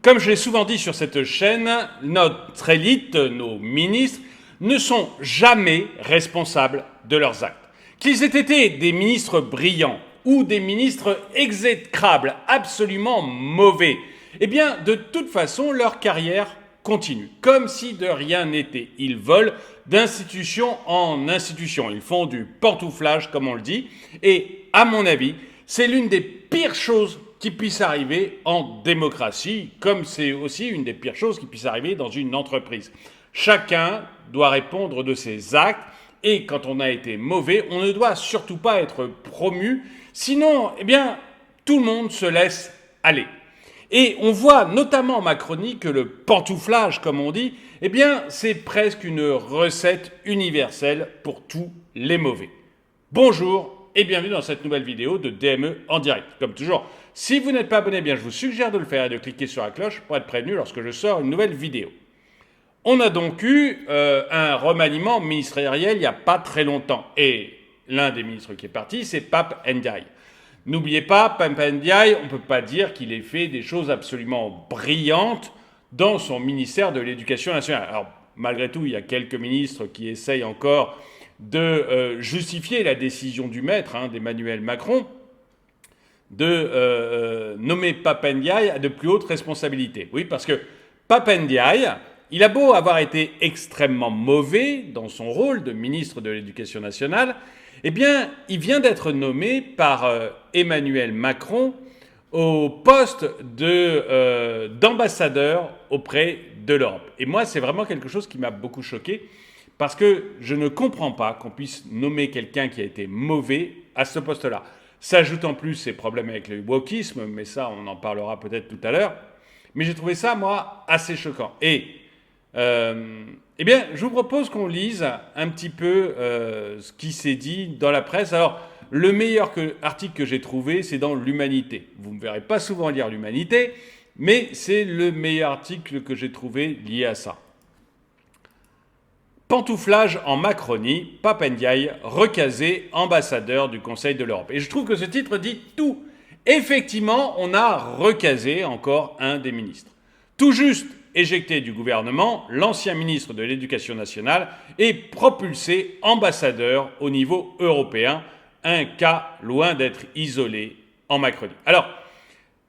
Comme je l'ai souvent dit sur cette chaîne, notre élite, nos ministres, ne sont jamais responsables de leurs actes. Qu'ils aient été des ministres brillants ou des ministres exécrables, absolument mauvais, eh bien, de toute façon, leur carrière continue, comme si de rien n'était. Ils volent d'institution en institution. Ils font du pantouflage, comme on le dit. Et, à mon avis, c'est l'une des pires choses qui puisse arriver en démocratie, comme c'est aussi une des pires choses qui puisse arriver dans une entreprise. Chacun doit répondre de ses actes, et quand on a été mauvais, on ne doit surtout pas être promu, sinon, eh bien, tout le monde se laisse aller. Et on voit notamment en Macronie que le pantouflage, comme on dit, eh bien, c'est presque une recette universelle pour tous les mauvais. Bonjour et bienvenue dans cette nouvelle vidéo de DME en direct. Comme toujours, si vous n'êtes pas abonné, eh bien, je vous suggère de le faire et de cliquer sur la cloche pour être prévenu lorsque je sors une nouvelle vidéo. On a donc eu un remaniement ministériel il n'y a pas très longtemps. Et l'un des ministres qui est parti, c'est Pape Ndiaye. N'oubliez pas, Pape Ndiaye, on ne peut pas dire qu'il ait fait des choses absolument brillantes dans son ministère de l'Éducation nationale. Alors, malgré tout, il y a quelques ministres qui essayent encore de justifier la décision du maître, d'Emmanuel Macron, de nommer Pape Ndiaye à de plus hautes responsabilités. Oui, parce que Pape Ndiaye, il a beau avoir été extrêmement mauvais dans son rôle de ministre de l'Éducation nationale, eh bien, il vient d'être nommé par Emmanuel Macron au poste d'ambassadeur auprès de l'Europe. Et moi, c'est vraiment quelque chose qui m'a beaucoup choqué, parce que je ne comprends pas qu'on puisse nommer quelqu'un qui a été mauvais à ce poste-là. S'ajoutent en plus ces problèmes avec le wokisme, mais ça, on en parlera peut-être tout à l'heure. Mais j'ai trouvé ça, moi, assez choquant. Et eh bien, je vous propose qu'on lise un petit peu ce qui s'est dit dans la presse. Alors, le meilleur article que j'ai trouvé, c'est dans l'Humanité. Vous ne me verrez pas souvent lire l'Humanité, mais c'est le meilleur article que j'ai trouvé lié à ça. Pantouflage en Macronie, Pape Ndiaye recasé ambassadeur du Conseil de l'Europe. Et je trouve que ce titre dit tout. Effectivement, on a recasé encore un des ministres. Tout juste éjecté du gouvernement, l'ancien ministre de l'Éducation nationale est propulsé ambassadeur au niveau européen, un cas loin d'être isolé en Macronie. Alors,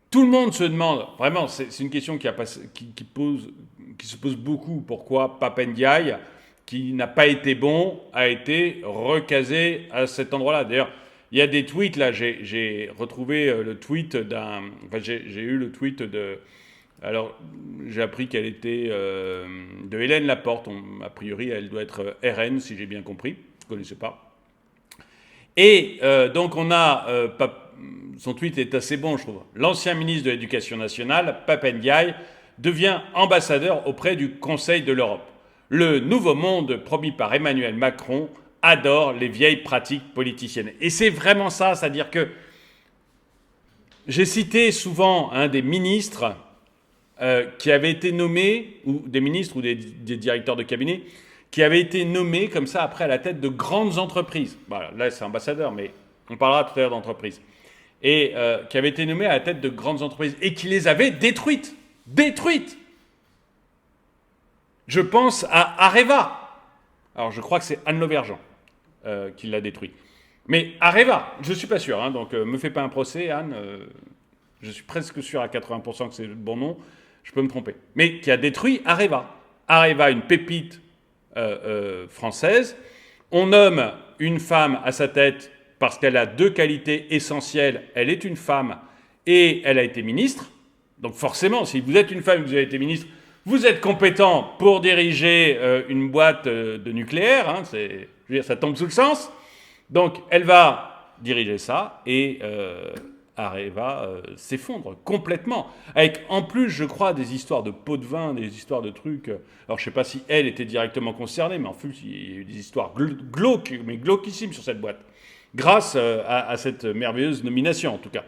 tout le monde se demande, vraiment, c'est une question qui se pose beaucoup, pourquoi Pape Ndiaye, qui n'a pas été bon, a été recasé à cet endroit-là. D'ailleurs, il y a des tweets, là, j'ai retrouvé le tweet j'ai eu le tweet de... Alors, j'ai appris qu'elle était de Hélène Laporte. A priori, elle doit être RN, si j'ai bien compris. Je ne connaissais pas. Et donc, on a... son tweet est assez bon, je trouve. L'ancien ministre de l'Éducation nationale, Pape Ndiaye, devient ambassadeur auprès du Conseil de l'Europe. Le nouveau monde promis par Emmanuel Macron adore les vieilles pratiques politiciennes. Et c'est vraiment ça, c'est-à-dire que j'ai cité souvent un des ministres qui avaient été nommés, ou des ministres ou des directeurs de cabinet, qui avaient été nommés comme ça après à la tête de grandes entreprises. Voilà, là, c'est ambassadeur, mais on parlera tout à l'heure d'entreprise. Et qui avaient été nommés à la tête de grandes entreprises et qui les avaient détruites. Détruites! Je pense à Areva. Alors, je crois que c'est Anne Lauvergeon qui l'a détruit. Mais Areva, je ne suis pas sûr, donc me fais pas un procès, Anne. Je suis presque sûr à 80% que c'est le bon nom. Je peux me tromper. Mais qui a détruit Areva. Areva, une pépite française. On nomme une femme à sa tête parce qu'elle a deux qualités essentielles. Elle est une femme et elle a été ministre. Donc forcément, si vous êtes une femme et que vous avez été ministre, vous êtes compétent pour diriger une boîte de nucléaire. Je veux dire, ça tombe sous le sens. Donc elle va diriger ça et... Areva s'effondre complètement. Avec, en plus, je crois, des histoires de pots de vin, des histoires de trucs... Alors, je ne sais pas si elle était directement concernée, mais en plus, il y a eu des histoires glauques, mais glauquissimes sur cette boîte. Grâce à cette merveilleuse nomination, en tout cas.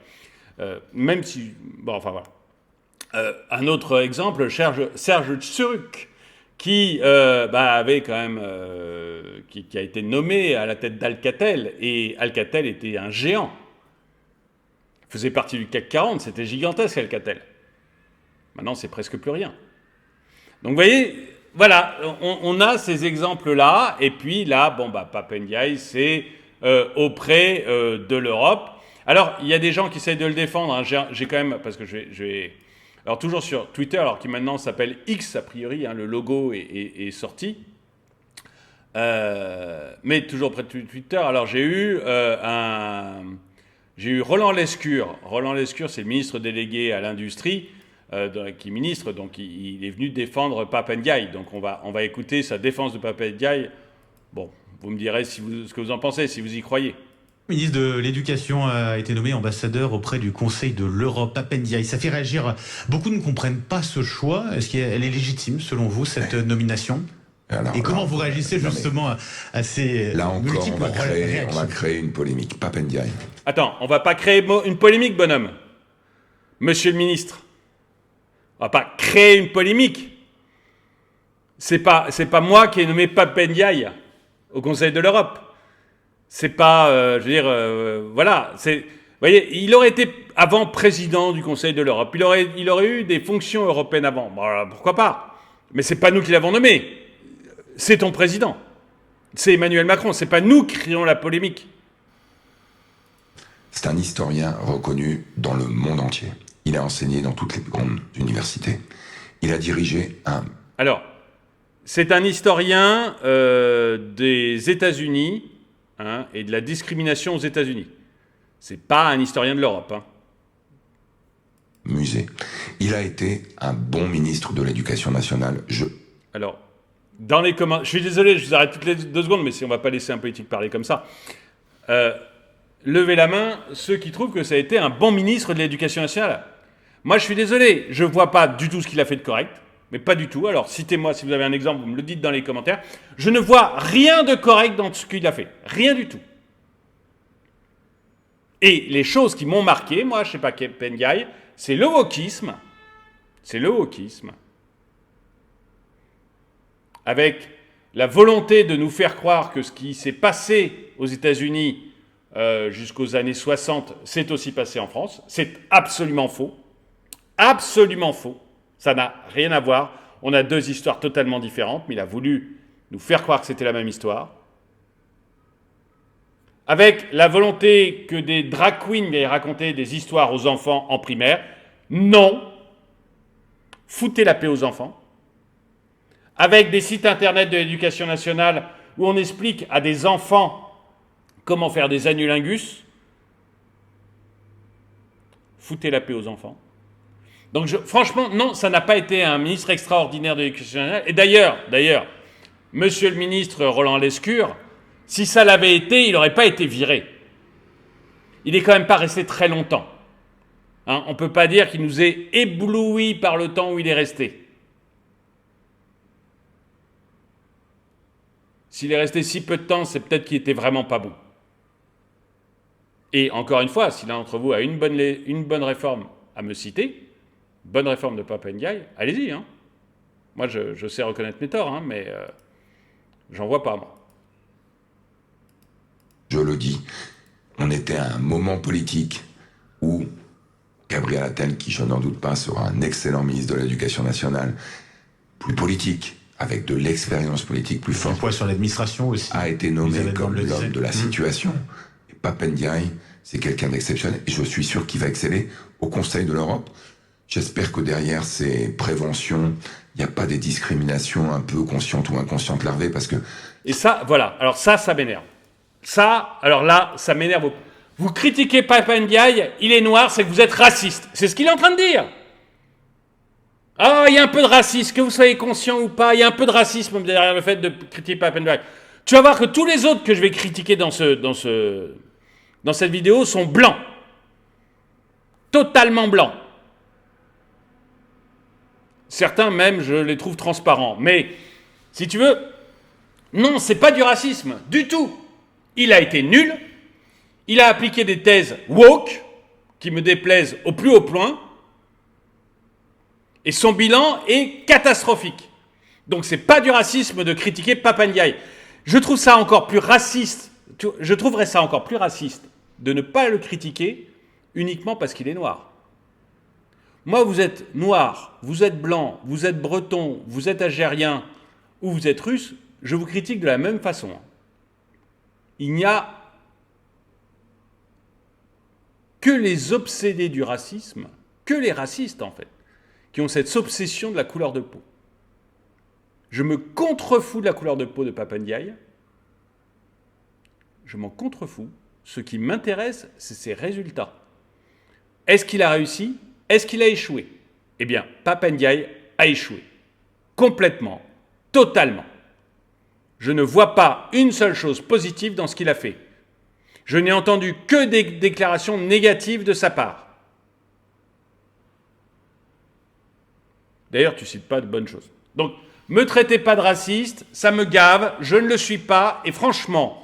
Même si... Bon, enfin, voilà. Un autre exemple, Serge Tsuruk, qui avait quand même... qui a été nommé à la tête d'Alcatel, et Alcatel était un géant. Faisait partie du CAC 40, c'était gigantesque Alcatel. Maintenant, c'est presque plus rien. Donc, vous voyez, voilà, on a ces exemples-là. Et puis là, Pape Ndiaye, c'est auprès de l'Europe. Alors, il y a des gens qui essayent de le défendre. Hein. J'ai quand même, parce que je vais alors, toujours sur Twitter, alors qui maintenant s'appelle X, a priori, hein, le logo est sorti. Mais toujours près de Twitter. Alors, j'ai eu Roland Lescure. Roland Lescure, c'est le ministre délégué à l'industrie, qui est ministre, donc il est venu défendre Pape Ndiaye. Donc, on va écouter sa défense de Pape Ndiaye. Bon, vous me direz ce que vous en pensez, si vous y croyez. Le ministre de l'Éducation a été nommé ambassadeur auprès du Conseil de l'Europe, Pape Ndiaye. Ça fait réagir. Beaucoup ne comprennent pas ce choix. Est-ce qu'elle est légitime, selon vous, cette nomination ? Alors, et comment vous réagissez justement à ces là encore, multiples réactions ? on va créer une polémique. Pape Ndiaye. Attends, on va pas créer une polémique, bonhomme. Monsieur le ministre, on va pas créer une polémique. C'est pas moi qui ai nommé Pape Ndiaye au Conseil de l'Europe. C'est pas, voilà. Vous voyez, il aurait été avant président du Conseil de l'Europe. Il aurait eu des fonctions européennes avant. Bon, alors, pourquoi pas ? Mais c'est pas nous qui l'avons nommé. C'est ton président. C'est Emmanuel Macron. C'est pas nous qui créons la polémique. C'est un historien reconnu dans le monde entier. Il a enseigné dans toutes les grandes universités. Il a dirigé un... Alors, c'est un historien des États-Unis, hein, et de la discrimination aux États-Unis. C'est pas un historien de l'Europe. Hein. Musée. Il a été un bon ministre de l'Éducation nationale. Alors, dans les commentaires... Je suis désolé, je vous arrête toutes les 2 secondes, mais si on va pas laisser un politique parler comme ça. Levez la main ceux qui trouvent que ça a été un bon ministre de l'Éducation nationale. Moi, je suis désolé, je vois pas du tout ce qu'il a fait de correct. Mais pas du tout. Alors, citez-moi si vous avez un exemple, vous me le dites dans les commentaires. Je ne vois rien de correct dans ce qu'il a fait. Rien du tout. Et les choses qui m'ont marqué, moi, chez Pape Ndiaye, c'est le wokisme. C'est le wokisme. Avec la volonté de nous faire croire que ce qui s'est passé aux États-Unis jusqu'aux années 60, c'est aussi passé en France. C'est absolument faux. Absolument faux. Ça n'a rien à voir. On a 2 histoires totalement différentes, mais il a voulu nous faire croire que c'était la même histoire. Avec la volonté que des drag queens viennent raconter des histoires aux enfants en primaire. Non. Foutez la paix aux enfants. Avec des sites internet de l'Éducation nationale où on explique à des enfants comment faire des annulingus. Foutez la paix aux enfants. Donc, franchement, non, ça n'a pas été un ministre extraordinaire de l'Éducation nationale. Et d'ailleurs, monsieur le ministre Roland Lescure, si ça l'avait été, il n'aurait pas été viré. Il n'est quand même pas resté très longtemps. Hein, on ne peut pas dire qu'il nous ait éblouis par le temps où il est resté. S'il est resté si peu de temps, c'est peut-être qu'il était vraiment pas bon. Et encore une fois, si l'un d'entre vous a une bonne réforme à me citer, bonne réforme de Pape Ndiaye, allez-y. Hein. Moi, je sais reconnaître mes torts, hein, mais j'en vois pas, moi. Je le dis, on était à un moment politique où Gabriel Attal, qui je n'en doute pas sera un excellent ministre de l'Éducation nationale, plus politique, avec de l'expérience politique plus forte, un poids sur l'administration aussi, a été nommé comme l'homme de la situation. Et Pape Ndiaye, c'est quelqu'un d'exceptionnel, et je suis sûr qu'il va exceller au Conseil de l'Europe. J'espère que derrière ces préventions, il n'y a pas des discriminations un peu conscientes ou inconscientes larvées, parce que... Et ça, voilà, alors ça m'énerve. Ça, alors là, ça m'énerve. Vous critiquez Pape Ndiaye, il est noir, c'est que vous êtes raciste. C'est ce qu'il est en train de dire. Ah, il y a un peu de racisme, que vous soyez conscient ou pas, il y a un peu de racisme derrière le fait de critiquer Pape Ndiaye. Tu vas voir que tous les autres que je vais critiquer dans cette vidéo sont blancs. Totalement blancs. Certains même, je les trouve transparents. Mais, si tu veux, non, c'est pas du racisme, du tout. Il a été nul. Il a appliqué des thèses woke, qui me déplaisent au plus haut point. Et son bilan est catastrophique. Donc c'est pas du racisme de critiquer Pape Ndiaye. Je trouve ça encore plus raciste. Je trouverais ça encore plus raciste de ne pas le critiquer uniquement parce qu'il est noir. Moi, vous êtes noir, vous êtes blanc, vous êtes breton, vous êtes algérien ou vous êtes russe, je vous critique de la même façon. Il n'y a que les obsédés du racisme, que les racistes en fait, qui ont cette obsession de la couleur de peau. Je me contrefous de la couleur de peau de Papa Ndiaye. Je m'en contrefous. Ce qui m'intéresse, c'est ses résultats. Est-ce qu'il a réussi? Est-ce qu'il a échoué? Eh bien, Papa Ndiaye a échoué. Complètement. Totalement. Je ne vois pas une seule chose positive dans ce qu'il a fait. Je n'ai entendu que des déclarations négatives de sa part. D'ailleurs, tu ne cites pas de bonnes choses. Donc, me traitez pas de raciste, ça me gave, je ne le suis pas, et franchement,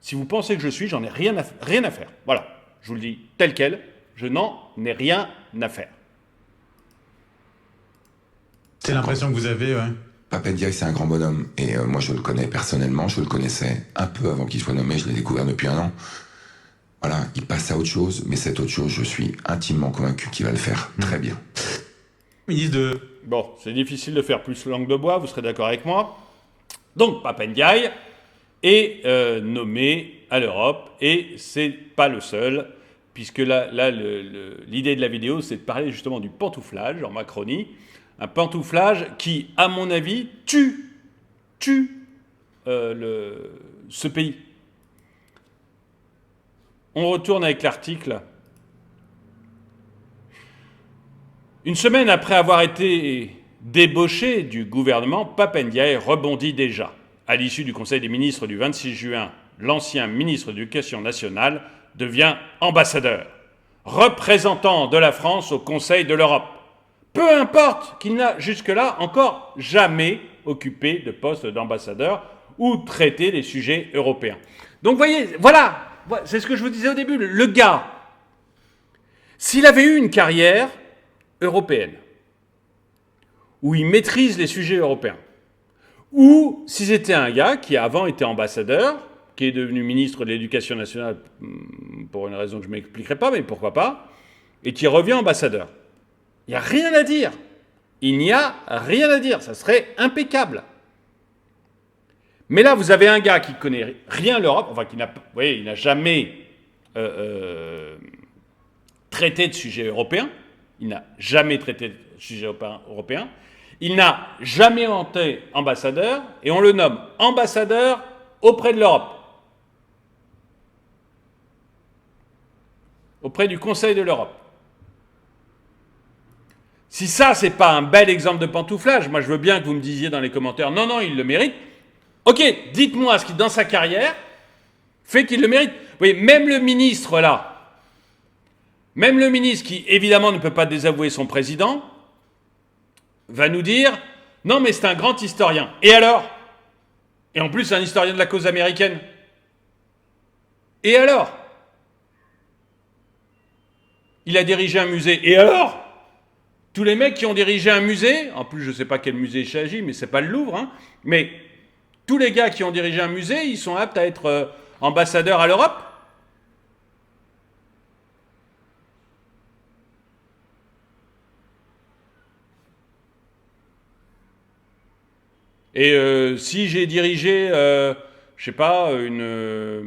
si vous pensez que je suis, j'en ai rien à faire. Voilà, je vous le dis tel quel, je n'en ai rien à faire. C'est l'impression que vous avez, ouais. Papa Ndiaye, c'est un grand bonhomme, et moi je le connais personnellement, je le connaissais un peu avant qu'il soit nommé, je l'ai découvert depuis 1 an. Voilà, il passe à autre chose, mais cette autre chose, je suis intimement convaincu qu'il va le faire très bien. Ministre de... Bon, c'est difficile de faire plus langue de bois, vous serez d'accord avec moi. Donc, Papa Ndiaye est nommé à l'Europe, et c'est pas le seul, puisque là l'idée de la vidéo, c'est de parler justement du pantouflage en Macronie, un pantouflage qui, à mon avis, tue ce pays. On retourne avec l'article. Une semaine après avoir été débauché du gouvernement, Papa Ndiaye rebondit déjà. À l'issue du Conseil des ministres du 26 juin, l'ancien ministre de l'Éducation nationale devient ambassadeur, représentant de la France au Conseil de l'Europe. Peu importe qu'il n'a jusque-là encore jamais occupé de poste d'ambassadeur ou traité des sujets européens. Donc vous voyez, voilà, c'est ce que je vous disais au début, le gars, s'il avait eu une carrière européenne, où il maîtrise les sujets européens, ou si c'était un gars qui avant était ambassadeur, qui est devenu ministre de l'Éducation nationale, pour une raison que je ne m'expliquerai pas, mais pourquoi pas, et qui revient ambassadeur. Il n'y a rien à dire. Il n'y a rien à dire. Ça serait impeccable. Mais là, vous avez un gars qui ne connaît rien l'Europe, enfin, vous voyez, il n'a jamais traité de sujet européen. Il n'a jamais traité de sujet européen. Il n'a jamais été ambassadeur, et on le nomme ambassadeur auprès de l'Europe. Auprès du Conseil de l'Europe. Si ça, c'est pas un bel exemple de pantouflage, moi je veux bien que vous me disiez dans les commentaires, non, il le mérite. Ok, dites-moi ce qui, dans sa carrière, fait qu'il le mérite. Vous voyez, même le ministre là, même le ministre qui évidemment ne peut pas désavouer son président, va nous dire, non mais c'est un grand historien. Et alors? Et en plus, c'est un historien de la cause américaine. Et alors? Il a dirigé un musée. Et alors? Tous les mecs qui ont dirigé un musée, en plus je ne sais pas quel musée il s'agit, mais ce n'est pas le Louvre, hein, mais tous les gars qui ont dirigé un musée, ils sont aptes à être ambassadeurs à l'Europe. Et si j'ai dirigé, je ne sais pas, le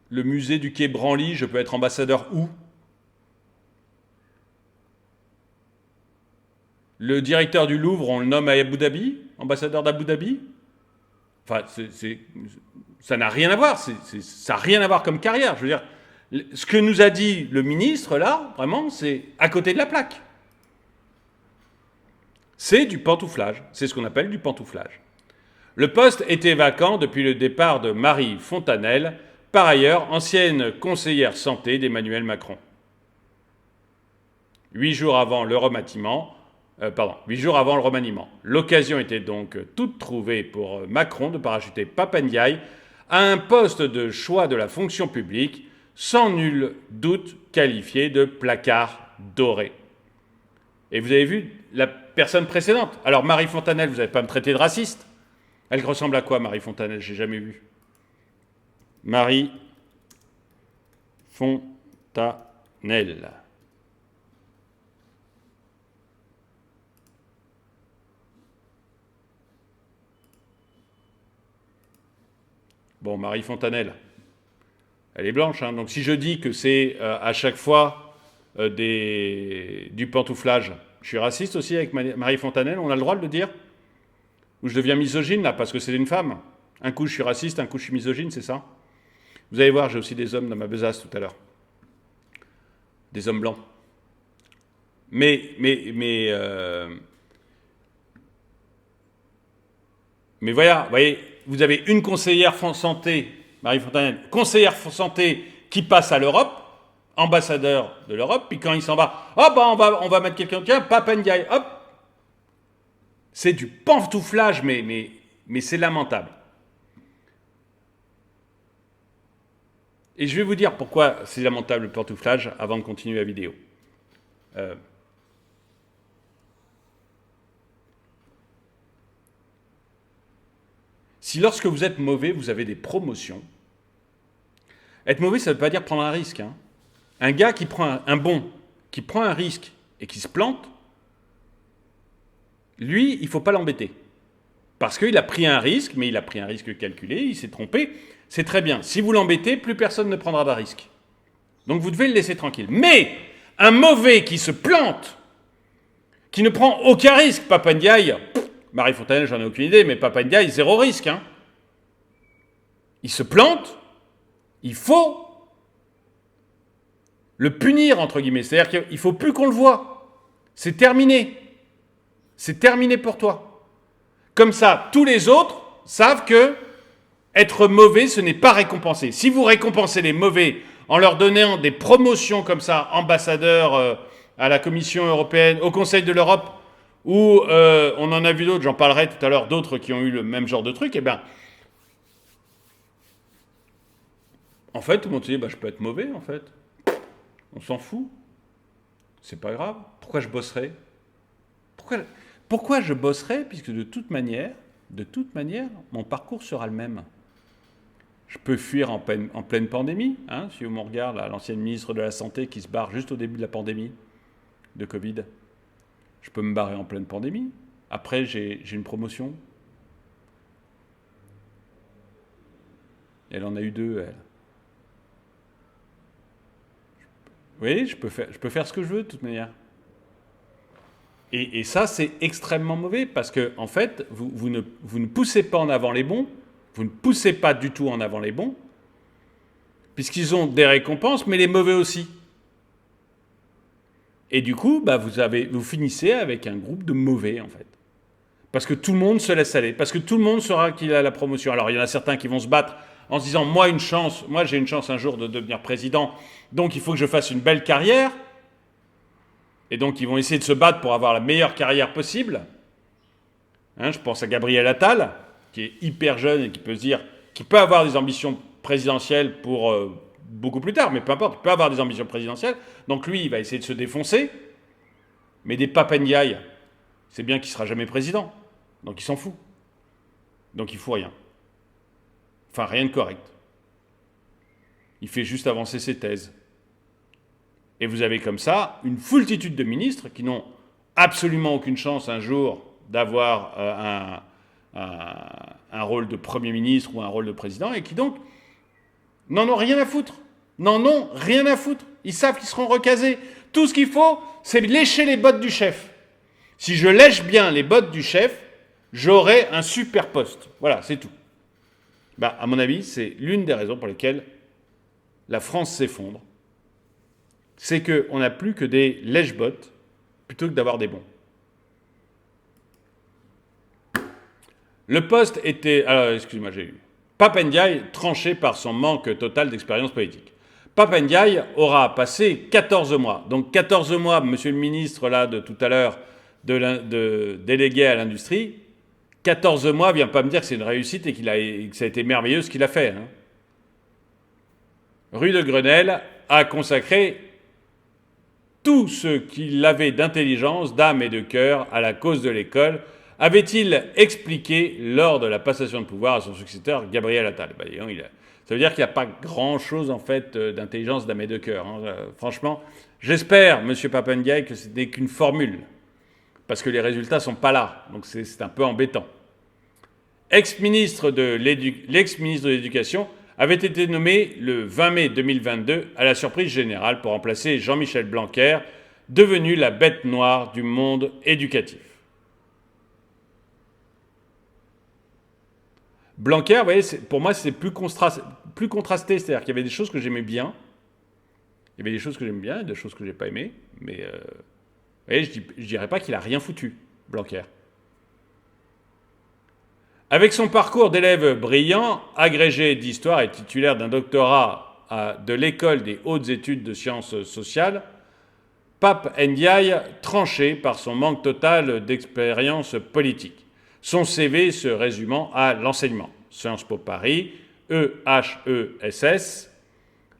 musée du Quai Branly, je peux être ambassadeur où? Le directeur du Louvre, on le nomme à Abu Dhabi, ambassadeur d'Abu Dhabi. Enfin, ça n'a rien à voir, ça n'a rien à voir comme carrière. Je veux dire, ce que nous a dit le ministre, là, vraiment, c'est à côté de la plaque. C'est du pantouflage, c'est ce qu'on appelle du pantouflage. Le poste était vacant depuis le départ de Marie Fontanelle, par ailleurs ancienne conseillère santé d'Emmanuel Macron. 8 jours avant le remaniement, L'occasion était donc toute trouvée pour Macron de parachuter Papa Ndiaye à un poste de choix de la fonction publique, sans nul doute qualifié de placard doré. Et vous avez vu la personne précédente. Alors Marie Fontanelle, vous n'allez pas me traiter de raciste? Elle ressemble à quoi, Marie Fontanelle? Je n'ai jamais vu. Marie Fontanelle. Fontanelle. Bon, Marie Fontanelle, elle est blanche, hein, donc si je dis que c'est à chaque fois du pantouflage, je suis raciste aussi avec Marie Fontanelle, on a le droit de le dire? Ou je deviens misogyne, là, parce que c'est une femme? Un coup je suis raciste, un coup je suis misogyne, c'est ça? Vous allez voir, j'ai aussi des hommes dans ma besace tout à l'heure. Des hommes blancs. Mais voilà, vous voyez, vous avez une conseillère santé, Marie Fontanelle, conseillère santé qui passe à l'Europe, ambassadeur de l'Europe, puis quand il s'en va, oh bah on va mettre quelqu'un, tiens, Pap Ndiaye, hop. C'est du pantouflage, mais c'est lamentable. Et je vais vous dire pourquoi c'est lamentable le pantouflage avant de continuer la vidéo. Si lorsque vous êtes mauvais, vous avez des promotions, être mauvais, ça ne veut pas dire prendre un risque. Hein. Un gars qui prend qui prend un risque et qui se plante, lui, il ne faut pas l'embêter. Parce qu'il a pris un risque, mais il a pris un risque calculé, il s'est trompé, c'est très bien. Si vous l'embêtez, plus personne ne prendra de risque. Donc vous devez le laisser tranquille. Mais un mauvais qui se plante, qui ne prend aucun risque, Pap Ndiaye, Marie Fontanelle, j'en ai aucune idée, mais Pap Ndiaye, zéro risque. Hein. Il se plante, il faut le punir, entre guillemets. C'est-à-dire qu'il ne faut plus qu'on le voie. C'est terminé. C'est terminé pour toi. Comme ça, tous les autres savent que être mauvais, ce n'est pas récompensé. Si vous récompensez les mauvais en leur donnant des promotions comme ça, ambassadeur à la Commission européenne, au Conseil de l'Europe, où on en a vu d'autres, j'en parlerai tout à l'heure, d'autres qui ont eu le même genre de truc, eh bien, en fait, tout le monde se dit, bah, je peux être mauvais, en fait. On s'en fout. C'est pas grave. Pourquoi je bosserais? Pourquoi je bosserais, puisque de toute manière, mon parcours sera le même. Je peux fuir en pleine pandémie, hein, si on regarde l'ancienne ministre de la Santé qui se barre juste au début de la pandémie de Covid. Je peux me barrer en pleine pandémie. Après, j'ai une promotion. Elle en a eu 2, elle. Oui, je peux faire ce que je veux, de toute manière. Et ça, c'est extrêmement mauvais, parce que, en fait, vous ne poussez pas en avant les bons, vous ne poussez pas du tout en avant les bons, puisqu'ils ont des récompenses, mais les mauvais aussi. Et du coup, bah, vous finissez avec un groupe de mauvais, en fait. Parce que tout le monde se laisse aller, parce que tout le monde saura qu'il a la promotion. Alors, il y en a certains qui vont se battre en se disant, moi j'ai une chance un jour de devenir président, donc il faut que je fasse une belle carrière. Et donc, ils vont essayer de se battre pour avoir la meilleure carrière possible. Hein, je pense à Gabriel Attal, qui est hyper jeune et qui peut avoir des ambitions présidentielles pour beaucoup plus tard, mais peu importe, il peut avoir des ambitions présidentielles. Donc lui, il va essayer de se défoncer. Mais des Pap Ndiaye, c'est bien qu'il ne sera jamais président. Donc il s'en fout. Donc il ne fout rien. Enfin, rien de correct. Il fait juste avancer ses thèses. Et vous avez comme ça une foultitude de ministres qui n'ont absolument aucune chance un jour d'avoir un rôle de Premier ministre ou un rôle de président, et qui donc n'en ont rien à foutre. N'en ont rien à foutre. Ils savent qu'ils seront recasés. Tout ce qu'il faut, c'est lécher les bottes du chef. Si je lèche bien les bottes du chef, j'aurai un super poste. Voilà, c'est tout. Bah, à mon avis, c'est l'une des raisons pour lesquelles la France s'effondre. C'est qu'on n'a plus que des lèche-bottes plutôt que d'avoir des bons. Le poste était... Alors, excusez-moi, j'ai eu... Pap Ndiaye tranché par son manque total d'expérience politique. Pap Ndiaye aura passé 14 mois. Donc 14 mois, monsieur le ministre là, de tout à l'heure, de délégué à l'industrie, 14 mois, viens pas me dire que c'est une réussite et que ça a été merveilleux ce qu'il a fait. Hein. Rue de Grenelle a consacré tout ce qu'il avait d'intelligence, d'âme et de cœur à la cause de l'école, avait-il expliqué lors de la passation de pouvoir à son successeur Gabriel Attal. Ça veut dire qu'il n'y a pas grand-chose, en fait, d'intelligence d'âme et de cœur. Hein. Franchement, j'espère, M. Papa Ndiaye, que ce n'est qu'une formule, parce que les résultats ne sont pas là. Donc c'est un peu embêtant. L'ex-ministre de l'Éducation avait été nommé le 20 mai 2022 à la surprise générale pour remplacer Jean-Michel Blanquer, devenu la bête noire du monde éducatif. Blanquer, vous voyez, pour moi, c'est plus contrasté. C'est-à-dire qu'il y avait des choses que j'aimais bien. Il y avait des choses que j'aimais bien et des choses que je n'ai pas aimées. Mais vous voyez, je ne dirais pas qu'il n'a rien foutu, Blanquer. Avec son parcours d'élève brillant, agrégé d'histoire et titulaire d'un doctorat de l'École des hautes études de sciences sociales, Pape Ndiaye tranché par son manque total d'expérience politique. Son CV se résumant à l'enseignement. Sciences Po Paris, EHESS,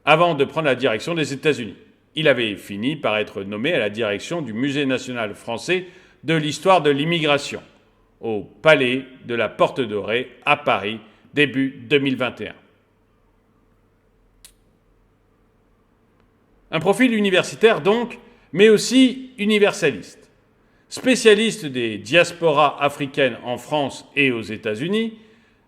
avant de prendre la direction des États-Unis. Il avait fini par être nommé à la direction du Musée national français de l'histoire de l'immigration, au Palais de la Porte Dorée à Paris, début 2021. Un profil universitaire donc, mais aussi universaliste. Spécialiste des diasporas africaines en France et aux États-Unis,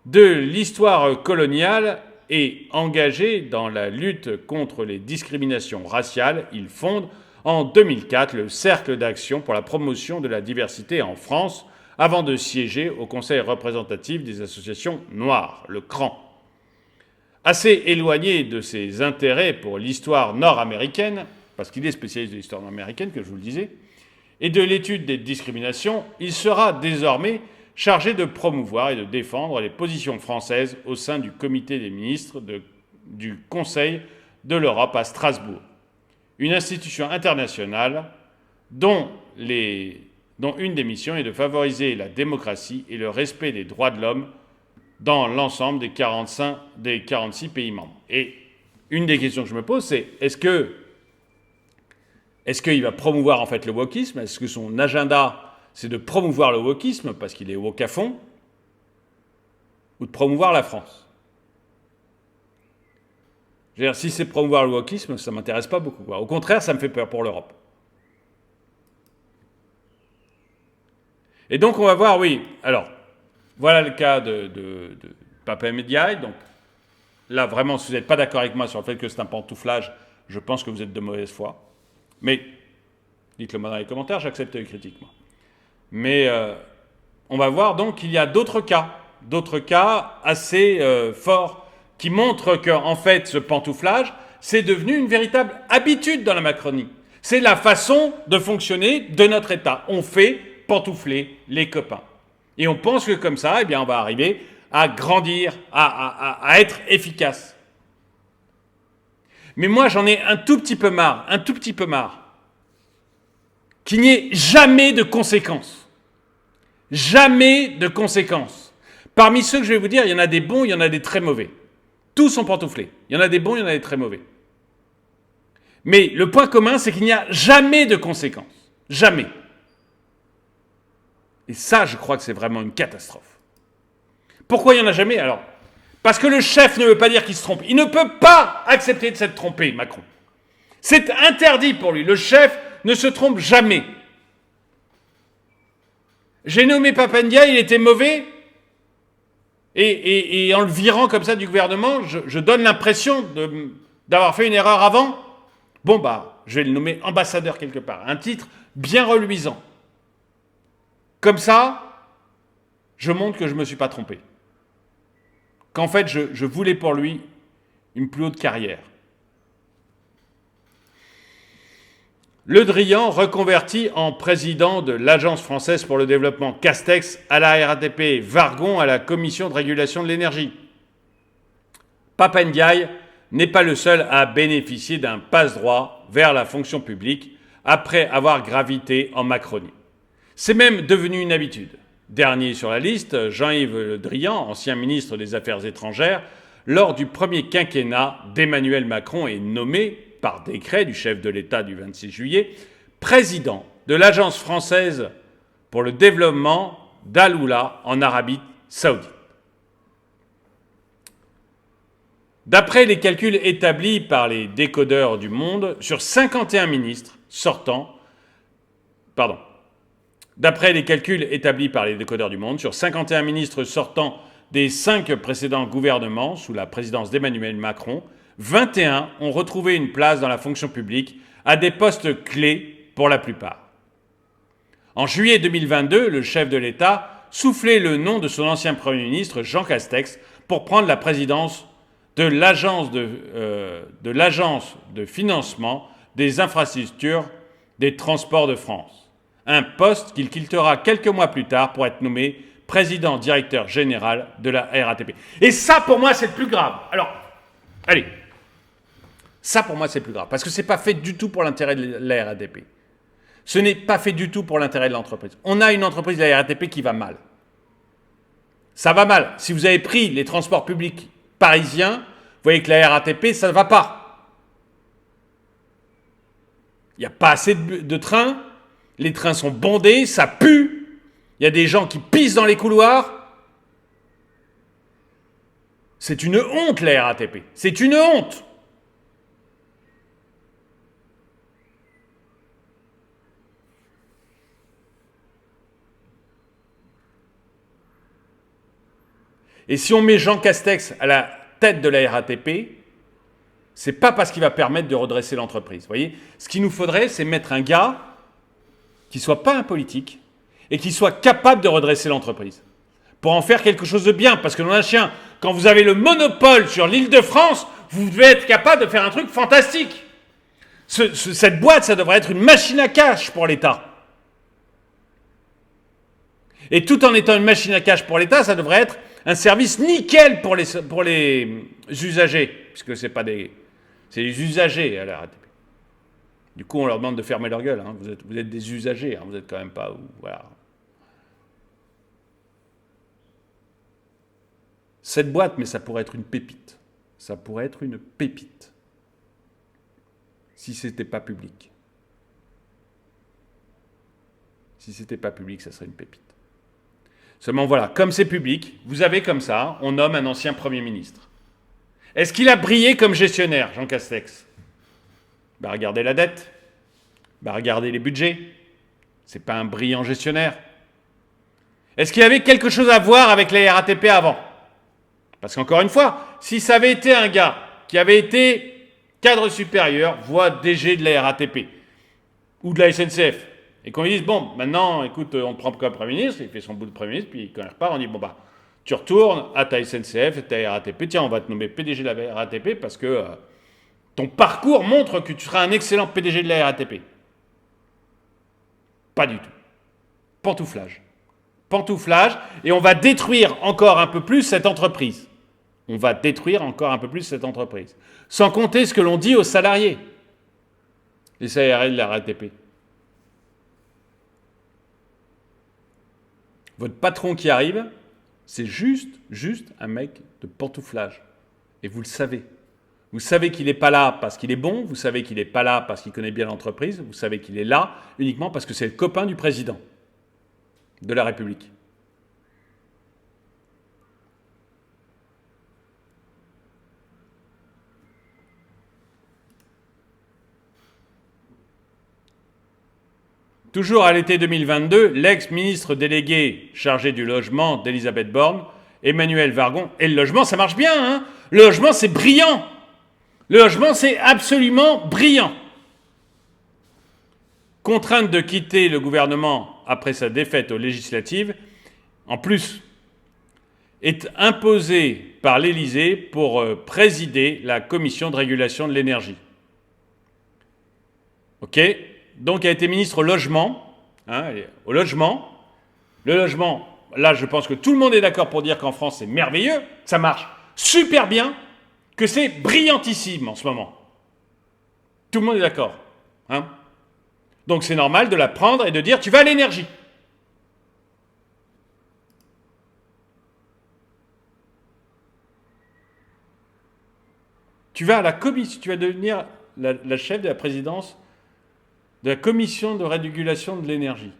de l'histoire coloniale et engagé dans la lutte contre les discriminations raciales, il fonde en 2004 le Cercle d'action pour la promotion de la diversité en France, avant de siéger au Conseil représentatif des associations noires, le CRAN. Assez éloigné de ses intérêts pour l'histoire nord-américaine, parce qu'il est spécialiste de l'histoire nord-américaine, que je vous le disais, et de l'étude des discriminations, il sera désormais chargé de promouvoir et de défendre les positions françaises au sein du comité des ministres du Conseil de l'Europe à Strasbourg, une institution internationale dont une des missions est de favoriser la démocratie et le respect des droits de l'homme dans l'ensemble des 46 pays membres. Et une des questions que je me pose, c'est est-ce qu'il va promouvoir en fait le wokisme? Est-ce que son agenda, c'est de promouvoir le wokisme parce qu'il est woke à fond, ou de promouvoir la France? Je veux dire, si c'est promouvoir le wokisme, ça ne m'intéresse pas beaucoup. Au contraire, ça me fait peur pour l'Europe. Et donc on va voir, oui, alors, voilà le cas de Papa Ndiaye. Donc là, vraiment, si vous n'êtes pas d'accord avec moi sur le fait que c'est un pantouflage, je pense que vous êtes de mauvaise foi. Mais dites-le moi dans les commentaires, j'accepte les critiques, moi. Mais on va voir donc qu'il y a d'autres cas assez forts qui montrent qu'en fait, ce pantouflage, c'est devenu une véritable habitude dans la Macronie. C'est la façon de fonctionner de notre État. On fait pantoufler les copains. Et on pense que comme ça, eh bien, on va arriver à grandir, à être efficace. Mais moi, j'en ai un tout petit peu marre, qu'il n'y ait jamais de conséquences. Jamais de conséquences. Parmi ceux que je vais vous dire, il y en a des bons, il y en a des très mauvais. Tous sont pantouflés. Il y en a des bons, il y en a des très mauvais. Mais le point commun, c'est qu'il n'y a jamais de conséquences. Jamais. Et ça, je crois que c'est vraiment une catastrophe. Pourquoi il n'y en a jamais? Alors, parce que le chef ne veut pas dire qu'il se trompe. Il ne peut pas accepter de s'être trompé, Macron. C'est interdit pour lui. Le chef ne se trompe jamais. J'ai nommé Papa Ndiaye, il était mauvais. Et en le virant comme ça du gouvernement, je donne l'impression d'avoir fait une erreur avant. Bon, je vais le nommer ambassadeur quelque part. Un titre bien reluisant. Comme ça, je montre que je ne me suis pas trompé. Qu'en fait, je voulais pour lui une plus haute carrière. Le Drian, reconverti en président de l'Agence française pour le développement, Castex à la RATP, Vargon à la Commission de régulation de l'énergie. Papa Ndiaye n'est pas le seul à bénéficier d'un passe-droit vers la fonction publique après avoir gravité en Macronie. C'est même devenu une habitude. Dernier sur la liste, Jean-Yves Le Drian, ancien ministre des Affaires étrangères, lors du premier quinquennat d'Emmanuel Macron est nommé, par décret du chef de l'État du 26 juillet, président de l'Agence française pour le développement d'Al Oula en Arabie Saoudite. D'après les calculs établis par les décodeurs du monde, sur 51 ministres sortants, d'après les calculs établis par les décodeurs du monde, sur 51 ministres sortants des 5 précédents gouvernements sous la présidence d'Emmanuel Macron, 21 ont retrouvé une place dans la fonction publique à des postes clés pour la plupart. En juillet 2022, le chef de l'État soufflait le nom de son ancien Premier ministre, Jean Castex, pour prendre la présidence de l'agence de financement des infrastructures des transports de France. Un poste qu'il quittera quelques mois plus tard pour être nommé président directeur général de la RATP. Et ça, pour moi, c'est le plus grave. Alors, allez. Ça, pour moi, c'est le plus grave. Parce que ce n'est pas fait du tout pour l'intérêt de la RATP. Ce n'est pas fait du tout pour l'intérêt de l'entreprise. On a une entreprise de la RATP qui va mal. Ça va mal. Si vous avez pris les transports publics parisiens, vous voyez que la RATP, ça ne va pas. Il n'y a pas assez de trains. Les trains sont bondés, ça pue. Il y a des gens qui pissent dans les couloirs. C'est une honte, la RATP. C'est une honte. Et si on met Jean Castex à la tête de la RATP, c'est pas parce qu'il va permettre de redresser l'entreprise. Vous voyez, ce qu'il nous faudrait, c'est mettre un gars qui soit pas un politique et qui soit capable de redresser l'entreprise pour en faire quelque chose de bien. Parce que dans un chien, quand vous avez le monopole sur l'Île-de-France, vous devez être capable de faire un truc fantastique. Cette boîte, ça devrait être une machine à cash pour l'État. Et tout en étant une machine à cash pour l'État, ça devrait être un service nickel pour les usagers, puisque c'est les usagers à la RATP. Du coup, on leur demande de fermer leur gueule. Hein. Vous êtes des usagers, hein. Vous n'êtes quand même pas... Voilà. Cette boîte, mais ça pourrait être une pépite. Ça pourrait être une pépite. Si ce n'était pas public. Si ce n'était pas public, ça serait une pépite. Seulement voilà, comme c'est public, vous avez comme ça, on nomme un ancien Premier ministre. Est-ce qu'il a brillé comme gestionnaire, Jean Castex ? Regardez la dette, regardez les budgets. C'est pas un brillant gestionnaire. Est-ce qu'il avait quelque chose à voir avec la RATP avant ? Parce qu'encore une fois, si ça avait été un gars qui avait été cadre supérieur, voire DG de la RATP ou de la SNCF, et qu'on lui dise, bon, maintenant, écoute, on te prend comme Premier ministre, il fait son bout de Premier ministre, puis quand il repart, on dit, bon, tu retournes à ta SNCF, à ta RATP, tiens, on va te nommer PDG de la RATP parce que ton parcours montre que tu seras un excellent PDG de la RATP. Pas du tout. Pantouflage. Pantouflage, et on va détruire encore un peu plus cette entreprise. On va détruire encore un peu plus cette entreprise. Sans compter ce que l'on dit aux salariés. Les salariés de la RATP. Votre patron qui arrive, c'est juste un mec de pantouflage. Et vous le savez. Vous savez qu'il n'est pas là parce qu'il est bon, vous savez qu'il n'est pas là parce qu'il connaît bien l'entreprise, vous savez qu'il est là uniquement parce que c'est le copain du président de la République. Toujours à l'été 2022, l'ex-ministre délégué chargé du logement d'Elisabeth Borne, Emmanuel Vargon, et le logement, ça marche bien, hein ? Le logement, c'est brillant. Le logement, c'est absolument brillant. Contrainte de quitter le gouvernement après sa défaite aux législatives, en plus, est imposé par l'Élysée pour présider la commission de régulation de l'énergie. OK ? Donc, elle a été ministre au logement. Au logement. Le logement, là, je pense que tout le monde est d'accord pour dire qu'en France, c'est merveilleux, ça marche super bien, que c'est brillantissime en ce moment. Tout le monde est d'accord. Hein ? Donc, c'est normal de la prendre et de dire, tu vas à l'énergie. Tu vas à la commission, tu vas devenir la chef de la présidence de la commission de régulation de l'énergie.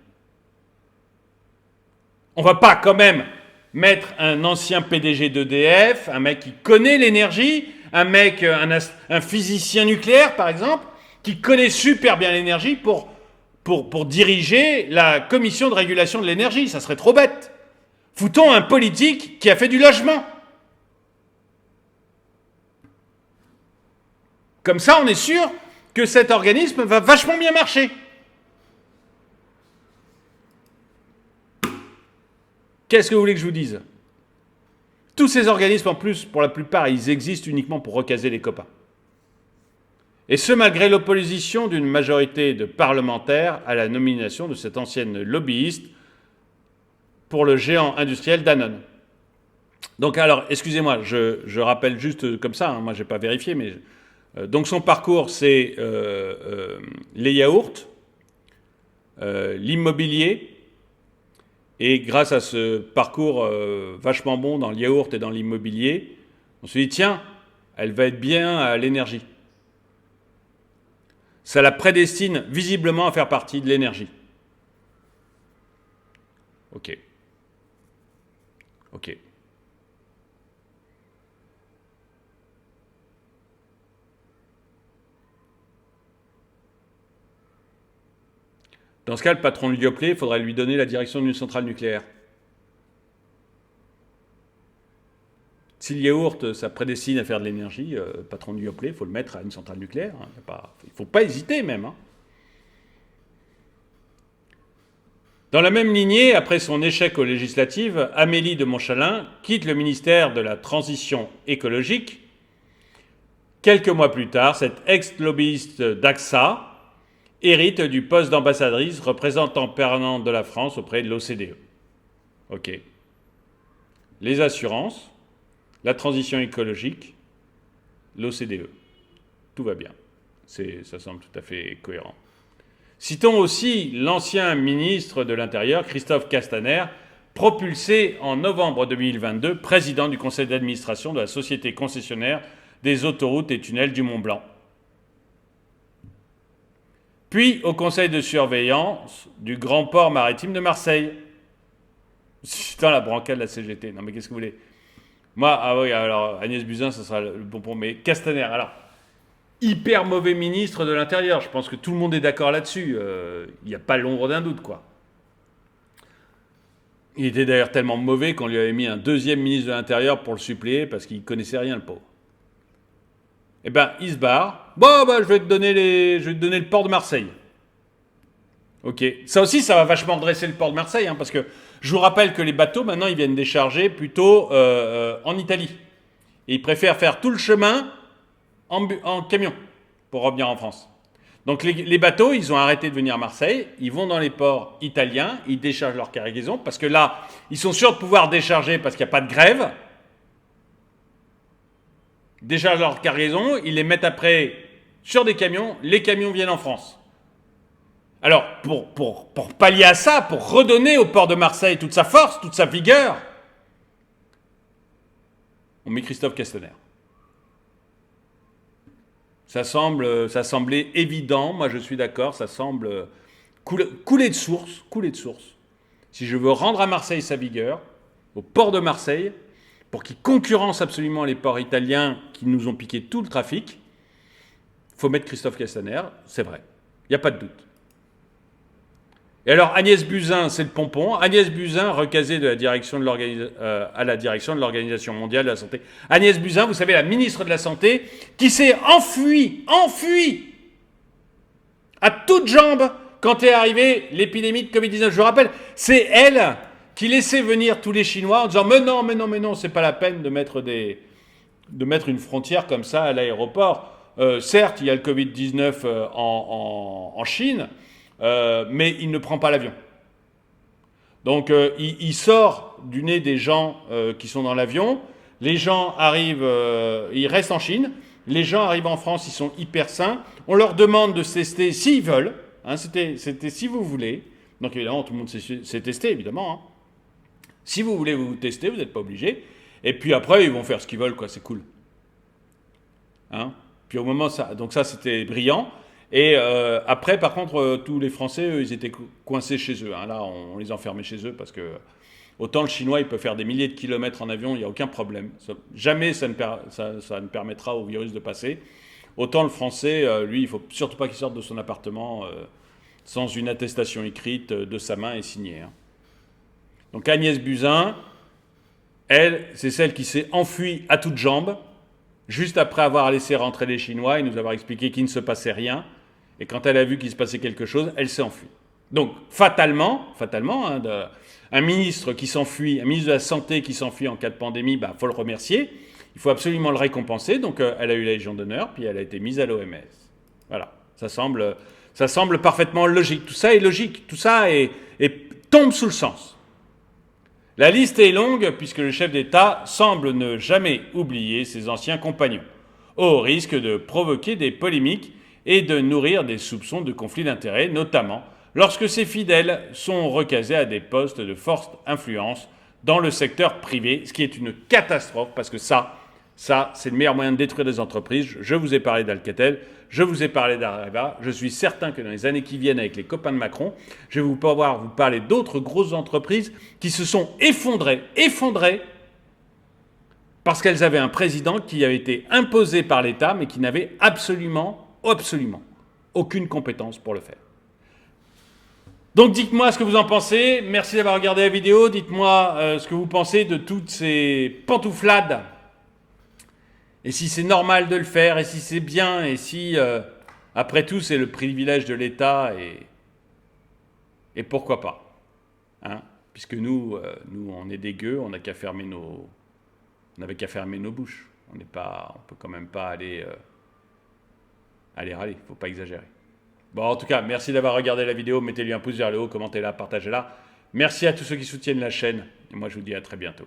On ne va pas quand même mettre un ancien PDG d'EDF, un mec qui connaît l'énergie, un mec, un physicien nucléaire, par exemple, qui connaît super bien l'énergie pour diriger la commission de régulation de l'énergie. Ça serait trop bête. Foutons un politique qui a fait du logement. Comme ça, on est sûr que cet organisme va vachement bien marcher. Qu'est-ce que vous voulez que je vous dise? Tous ces organismes, en plus, pour la plupart, ils existent uniquement pour recaser les copains. Et ce, malgré l'opposition d'une majorité de parlementaires à la nomination de cette ancienne lobbyiste pour le géant industriel Danone. Donc alors, excusez-moi, je rappelle juste comme ça, hein, moi je n'ai pas vérifié, mais... donc son parcours, c'est les yaourts, l'immobilier, et grâce à ce parcours vachement bon dans le yaourt et dans l'immobilier, on se dit, tiens, elle va être bien à l'énergie. Ça la prédestine visiblement à faire partie de l'énergie. Ok. Ok. Dans ce cas, le patron de Lyoplait, il faudrait lui donner la direction d'une centrale nucléaire. Si le yaourt, ça prédestine à faire de l'énergie, le patron de Lyoplait, il faut le mettre à une centrale nucléaire. Hein. Il ne faut pas hésiter même. Hein. Dans la même lignée, après son échec aux législatives, Amélie de Montchalin quitte le ministère de la Transition écologique. Quelques mois plus tard, cette ex-lobbyiste d'AXA hérite du poste d'ambassadrice représentant permanente de la France auprès de l'OCDE. Ok. Les assurances, la transition écologique, l'OCDE. Tout va bien. Ça semble tout à fait cohérent. Citons aussi l'ancien ministre de l'Intérieur, Christophe Castaner, propulsé en novembre 2022 président du conseil d'administration de la société concessionnaire des autoroutes et tunnels du Mont-Blanc. Puis au conseil de surveillance du grand port maritime de Marseille. Putain, la brancade de la CGT. Non mais qu'est-ce que vous voulez? Moi, ah oui, alors Agnès Buzyn, ça sera le bon point. Mais Castaner, alors, hyper mauvais ministre de l'Intérieur. Je pense que tout le monde est d'accord là-dessus. Il n'y a pas l'ombre d'un doute, quoi. Il était d'ailleurs tellement mauvais qu'on lui avait mis un deuxième ministre de l'Intérieur pour le suppléer parce qu'il ne connaissait rien, le pauvre. Eh ben, il se barre. Bon, bah, je vais te donner le port de Marseille. Ok. Ça aussi, ça va vachement redresser le port de Marseille, hein, parce que je vous rappelle que les bateaux, maintenant, ils viennent décharger plutôt en Italie. Et ils préfèrent faire tout le chemin en camion pour revenir en France. Donc les bateaux, ils ont arrêté de venir à Marseille, ils vont dans les ports italiens, ils déchargent leur cargaison, parce que là, ils sont sûrs de pouvoir décharger parce qu'il n'y a pas de grève. Déchargent leur cargaison, ils les mettent après sur des camions, les camions viennent en France. Alors, pour pallier à ça, pour redonner au port de Marseille toute sa force, toute sa vigueur, on met Christophe Castaner. Ça semblait évident, moi je suis d'accord, ça semble couler de source. Si je veux rendre à Marseille sa vigueur, au port de Marseille, pour qu'il concurrence absolument les ports italiens qui nous ont piqué tout le trafic, il faut mettre Christophe Castaner, c'est vrai, il n'y a pas de doute. Et alors Agnès Buzyn, c'est le pompon. Agnès Buzyn, recasée de la direction à la direction de l'Organisation mondiale de la santé. Agnès Buzyn, vous savez, la ministre de la Santé, qui s'est enfuie à toutes jambes quand est arrivée l'épidémie de Covid-19. Je vous rappelle, c'est elle qui laissait venir tous les Chinois en disant « Mais non, c'est pas la peine de mettre une frontière comme ça à l'aéroport. Certes, il y a le Covid-19 en Chine, mais il ne prend pas l'avion. Donc il sort du nez des gens qui sont dans l'avion, les gens arrivent, ils restent en Chine, les gens arrivent en France, ils sont hyper sains, on leur demande de se tester s'ils veulent, hein, c'était si vous voulez, donc évidemment tout le monde s'est testé évidemment, hein. Si vous voulez vous tester, vous n'êtes pas obligé, et puis après ils vont faire ce qu'ils veulent, quoi, c'est cool. Hein, puis au moment donc ça c'était brillant. Et après, par contre, tous les Français, eux, ils étaient coincés chez eux. Hein. Là, on les enfermait chez eux parce que Autant le Chinois, il peut faire des milliers de kilomètres en avion, il n'y a aucun problème. Jamais ça ne permettra au virus de passer. Autant le Français, lui, il ne faut surtout pas qu'il sorte de son appartement sans une attestation écrite de sa main et signée. Hein. Donc Agnès Buzyn, elle, c'est celle qui s'est enfuie à toutes jambes, juste après avoir laissé rentrer les Chinois et nous avoir expliqué qu'il ne se passait rien. Et quand elle a vu qu'il se passait quelque chose, elle s'est enfuie. Donc, fatalement, hein, un ministre qui s'enfuit, un ministre de la Santé qui s'enfuit en cas de pandémie, il faut le remercier. Il faut absolument le récompenser. Donc, elle a eu la Légion d'honneur, puis elle a été mise à l'OMS. Voilà. Ça semble parfaitement logique. Tout ça est logique. Tout ça tombe sous le sens. La liste est longue, puisque le chef d'État semble ne jamais oublier ses anciens compagnons, au risque de provoquer des polémiques et de nourrir des soupçons de conflit d'intérêts, notamment lorsque ses fidèles sont recasés à des postes de forte influence dans le secteur privé, ce qui est une catastrophe, parce que ça, c'est le meilleur moyen de détruire des entreprises. Je vous ai parlé d'Alcatel, je vous ai parlé d'Areva, je suis certain que dans les années qui viennent, avec les copains de Macron, je vais pouvoir vous parler d'autres grosses entreprises qui se sont effondrées, parce qu'elles avaient un président qui avait été imposé par l'État, mais qui n'avait absolument aucune compétence pour le faire. Donc dites-moi ce que vous en pensez. Merci d'avoir regardé la vidéo. Dites-moi ce que vous pensez de toutes ces pantouflades. Et si c'est normal de le faire, et si c'est bien, et si, après tout, c'est le privilège de l'État, et pourquoi pas. Hein, puisque nous, on est des gueux, on n'avait qu'à fermer nos bouches. On peut quand même pas aller râler, il ne faut pas exagérer. Bon, en tout cas, merci d'avoir regardé la vidéo. Mettez-lui un pouce vers le haut, commentez-la, partagez-la. Merci à tous ceux qui soutiennent la chaîne. Et moi, je vous dis à très bientôt.